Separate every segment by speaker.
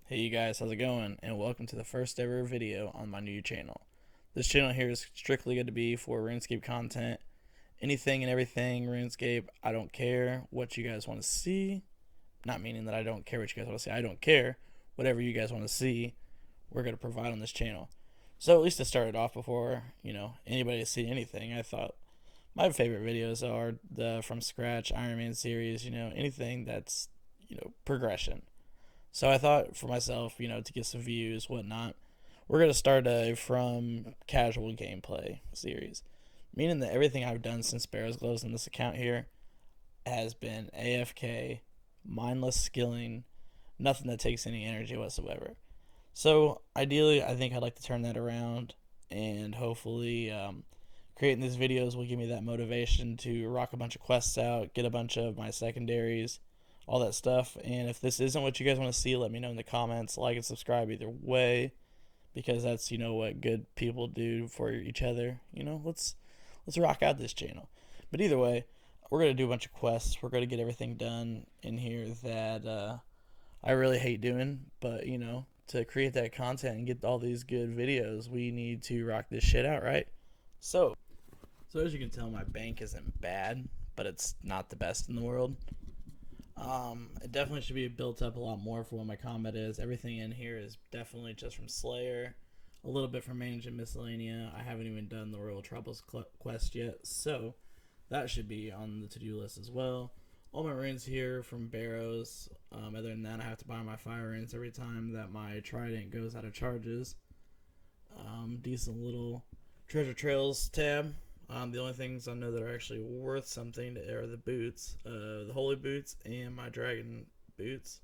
Speaker 1: Hey you guys, how's it going? And welcome to the first ever video on my new channel. This channel here is strictly going to be for RuneScape content. Anything and everything RuneScape. I don't care what you guys want to see. Not meaning that I don't care what you guys want to see. I don't care. Whatever you guys want to see, we're going to provide on this channel. So at least to start it off before, anybody see anything, I thought my favorite videos are the from scratch Ironman series, anything that's, progression. So I thought for myself, to get some views, whatnot, we're going to start a from casual gameplay series. Meaning that everything I've done since Barrow's Gloves in this account here has been AFK, mindless skilling, nothing that takes any energy whatsoever. So ideally, I think I'd like to turn that around, and hopefully creating these videos will give me that motivation to rock a bunch of quests out, get a bunch of my secondaries, all that stuff. And if this isn't what you guys want to see, let me know in the comments. Like and subscribe either way, because that's what good people do for each other. Let's rock out this channel. But either way, we're gonna do a bunch of quests. We're gonna get everything done in here that I really hate doing, but to create that content and get all these good videos, we need to rock this shit out, right? So as you can tell, my bank isn't bad, but it's not the best in the world. It definitely should be built up a lot more for what my combat is. Everything in here is definitely just from Slayer, a little bit from Managing Miscellanea. I haven't even done the Royal Troubles quest yet, so that should be on the to-do list as well. All my runes here from Barrows. Other than that, I have to buy my fire runes every time that my trident goes out of charges. Decent little treasure trails tab. The only things I know that are actually worth something are the boots, the holy boots and my dragon boots.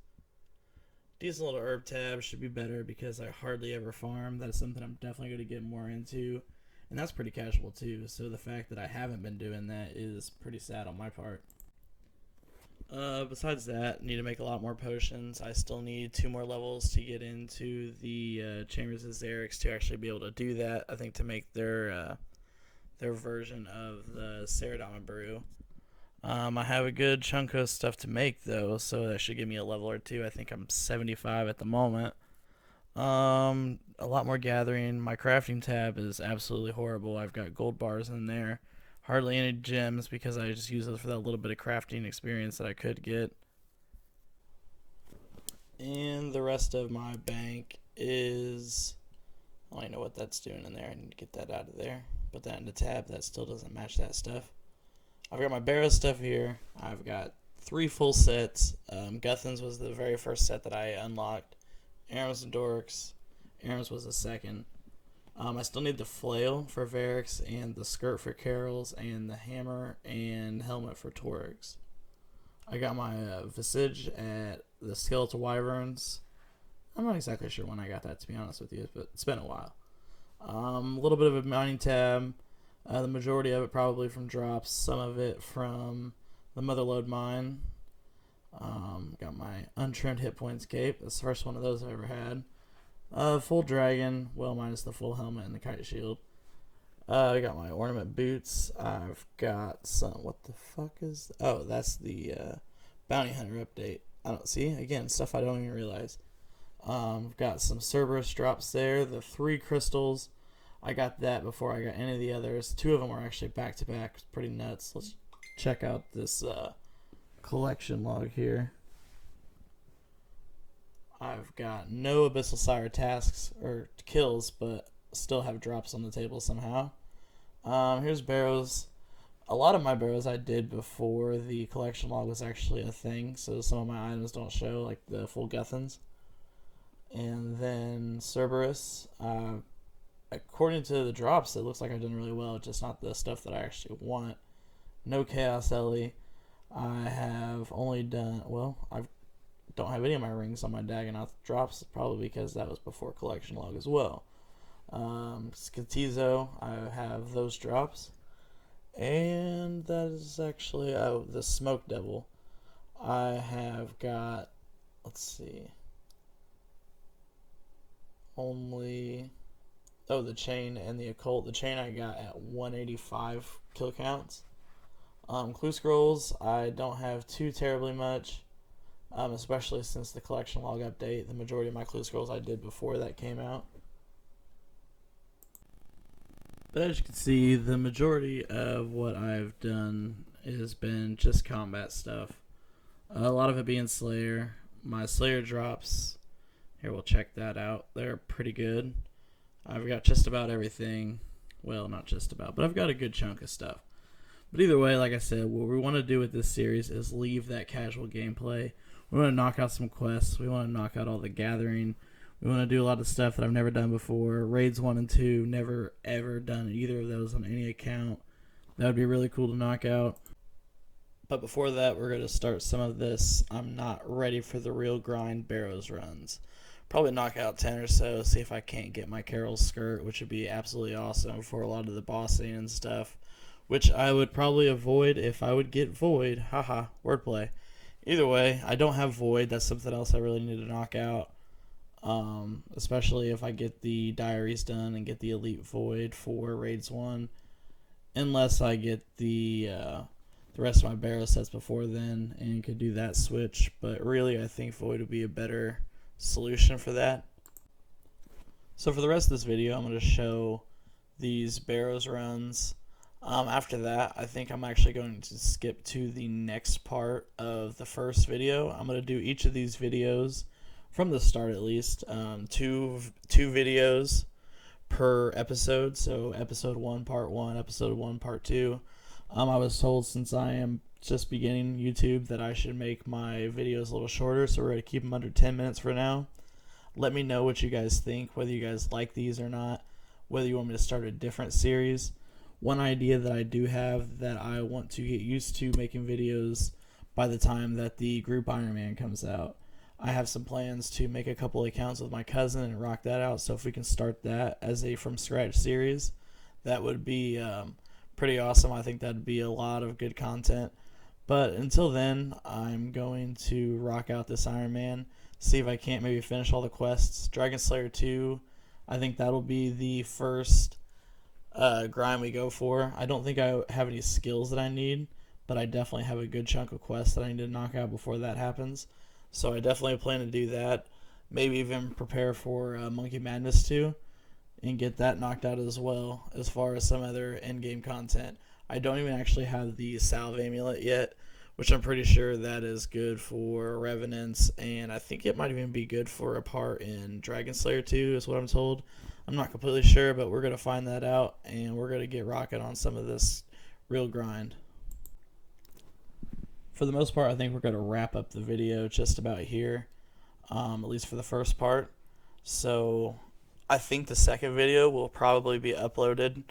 Speaker 1: Decent little herb tab, should be better because I hardly ever farm. That's something I'm definitely going to get more into, and that's pretty casual too. So the fact that I haven't been doing that is pretty sad on my part. Besides that, need to make a lot more potions. I still need 2 more levels to get into the Chambers of Xerix to actually be able to do that. I think to make their version of the Ceradama brew. I have a good chunk of stuff to make though, so that should give me a level or 2. I think I'm 75 at the moment. A lot more gathering. My crafting tab is absolutely horrible. I've got gold bars in there. Hardly any gems because I just use those for that little bit of crafting experience that I could get. And the rest of my bank is... I don't know what that's doing in there. I need to get that out of there. Put that in the tab. That still doesn't match that stuff. I've got my Barrow stuff here. I've got 3 full sets. Guthan's was the very first set that I unlocked. Arams and Dorks. Arams was the second. I still need the flail for Varix, and the skirt for Carols, and the hammer and helmet for Torix. I got my Visage at the Skeletal Wyverns. I'm not exactly sure when I got that, to be honest with you, but it's been a while. A little bit of a mining tab. The majority of it probably from drops. Some of it from the Motherlode mine. Got my untrimmed hit points cape. That's the first one of those I've ever had. Full dragon, well, minus the full helmet and the kite shield. I got my ornament boots. I've got some. What the fuck is? Oh, that's the bounty hunter update. I don't see again stuff I don't even realize. I've got some Cerberus drops there. The 3 crystals. I got that before I got any of the others. 2 of them were actually back to back. It's pretty nuts. Let's check out this collection log here. I've got no Abyssal Sire tasks or kills, but still have drops on the table somehow. Here's Barrows. A lot of my Barrows I did before the collection log was actually a thing, so some of my items don't show, like the full Guthans. And then Cerberus. According to the drops, it looks like I've done really well, just not the stuff that I actually want. No Chaos Ellie. I have only done, well, I don't have any of my rings on my Dagonoth drops, probably because that was before collection log as well. Skatizo, I have those drops. And that is actually, the Smoke Devil. I have got, let's see, only... Oh, the chain and the occult. The chain I got at 185 kill counts. Clue scrolls, I don't have too terribly much. especially since the collection log update. The majority of my clue scrolls I did before that came out. But as you can see, the majority of what I've done has been just combat stuff. A lot of it being Slayer. My Slayer drops, here we'll check that out. They're pretty good. I've got just about everything. Well, not just about, but I've got a good chunk of stuff. But either way, like I said, what we want to do with this series is leave that casual gameplay. We want to knock out some quests. We want to knock out all the gathering. We want to do a lot of stuff that I've never done before. Raids 1 and 2, never ever done either of those on any account. That would be really cool to knock out. But before that, we're going to start some of this I'm not ready for the real grind Barrows runs. Probably knock out 10 or so, see if I can't get my Carol's skirt, which would be absolutely awesome for a lot of the bossing and stuff, which I would probably avoid if I would get Void. Haha, wordplay. Either way, I don't have Void. That's something else I really need to knock out, especially if I get the diaries done and get the Elite Void for Raids 1, unless I get the rest of my Barrow sets before then and could do that switch. But really, I think Void would be a better solution for that. So for the rest of this video, I'm going to show these Barrows runs. After that, I think I'm actually going to skip to the next part of the first video. I'm going to do each of these videos from the start, at least, two videos per episode. So episode 1 part 1, episode 1 part 2. I was told, since I am just beginning YouTube, that I should make my videos a little shorter, so we're going to keep them under 10 minutes for now. Let me know what you guys think, whether you guys like these or not, whether you want me to start a different series. One idea that I do have that I want to get used to making videos by the time that the group Ironman comes out. I have some plans to make a couple of accounts with my cousin and rock that out, so if we can start that as a from scratch series, that would be pretty awesome. I think that'd be a lot of good content. But until then, I'm going to rock out this Ironman, see if I can't maybe finish all the quests. Dragon Slayer 2, I think that'll be the first grind we go for. I don't think I have any skills that I need, but I definitely have a good chunk of quests that I need to knock out before that happens. So I definitely plan to do that. Maybe even prepare for Monkey Madness 2 and get that knocked out as well, as far as some other end-game content. I don't even actually have the Salve Amulet yet, which I'm pretty sure that is good for Revenants, and I think it might even be good for a part in Dragon Slayer 2, is what I'm told. I'm not completely sure, but we're going to find that out, and we're going to get rocking on some of this real grind. For the most part, I think we're going to wrap up the video just about here, at least for the first part. So I think the second video will probably be uploaded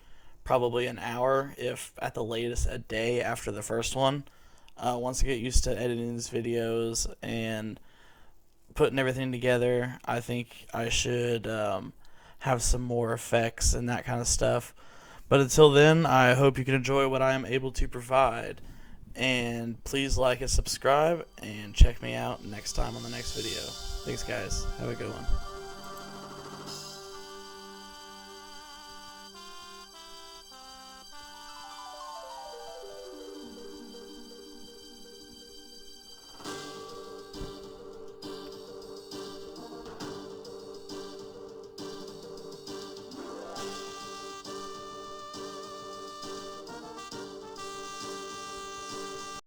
Speaker 1: probably an hour, if at the latest a day after the first one. Once I get used to editing these videos and putting everything together, I think I should have some more effects and that kind of stuff. But until then, I hope you can enjoy what I am able to provide. And please like and subscribe, and check me out next time on the next video. Thanks, guys. Have a good one.